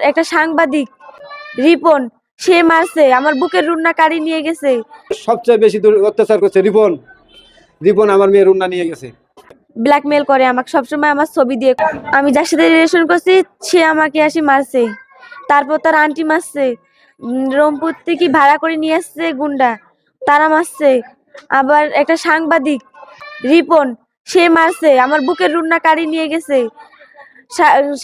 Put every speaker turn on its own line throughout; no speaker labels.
একটা সাংবাদিক রিপন, সে মারছে, আমার বুকের রুন্না কাড়ি নিয়ে গেছে।
সবচেয়ে বেশি অত্যাচার করছে রিপন। রিপন আমার মেয়ের রুন্না নিয়ে গেছে।
ব্ল্যাকমেল করে আমাকে সবসময়, আমার ছবি দিয়ে। আমি যার সাথে রিলেশন করছি সে আমাকে আসি মারছে, তারপর তার আন্টি মারছে, রংপুর থেকে ভাড়া করে নিয়ে আসছে গুন্ডা, তারা মারছে। আবার একটা সাংবাদিক রিপন, সে মারছে, আমার বুকের রুন্না কাড়ি নিয়ে গেছে।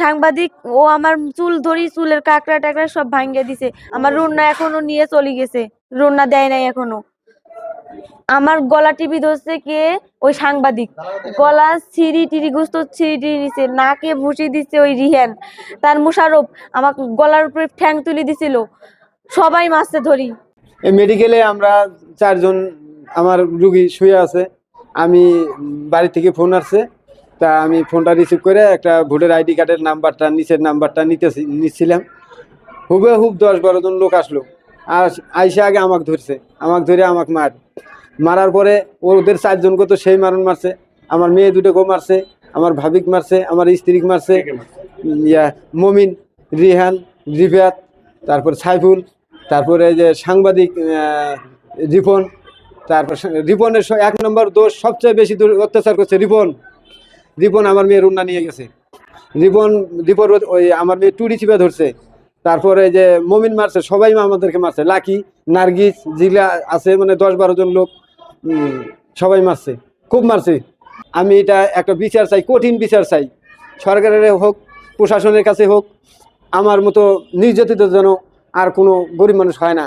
সাংবাদিক ও আমার চুল ধরি, চুলের কাঁকড়া টাকড়া সব ভাঙ্গে দিছে। আমার রুন্না এখনো নিয়ে চলে গেছে, রুন্না দেয় নাই এখনো। আমার গলা টিপি ধরছে কে? ওই সাংবাদিক। গলা ছিঁড়ি টিরি গুস্ত ছিঁড়ি নিছে, নাকে ভুসি দিচ্ছে ওই রিহান। তার মুশারফ আমার গলার উপরে ঠ্যাং তুলে দিছিল। সবাই মারছে ধরি।
এই মেডিকেলে আমরা 4 জন আমার রুগী শুয়ে আছে। আমি বাড়ি থেকে ফোন আসছে, তা আমি ফোনটা রিসিভ করে একটা ভোটার আইডি কার্ডের নাম্বারটা, নিচের নাম্বারটা নিচ্ছিলাম। হুবহুব 10-12 জন লোক আসলো, আর আইসা আগে আমাকে ধরছে, আমাকে ধরে আমাকে মারার পরে ওদের 4 জনকে তো সেই মারণ মারছে। আমার মেয়ে দুটোকে মারছে, আমার ভাবিক মারছে, আমার স্ত্রীকে মারছে, মমিন, রিহান, রিফাত, তারপর সাইফুল, তারপরে যে সাংবাদিক রিপন। তারপর রিপনের 1 নম্বর দোষ, সবচেয়ে বেশি অত্যাচার করছে রিপন। রিপন আমার মেয়ের রুন্না নিয়ে গেছে। রিপন ওই আমার মেয়ে টুরি চিপে ধরছে। তারপরে যে মমিন মারছে, সবাই আমাদেরকে মারছে। লাকি, নার্গিস, জিলা আছে, মানে 10-12 জন লোক, সবাই মারছে, খুব মারছে। আমি এটা একটা বিচার চাই, কঠিন বিচার চাই, সরকারের হোক, প্রশাসনের কাছে হোক। আমার মতো নির্যাতিত যেন আর কোনো গরিব মানুষ হয় না।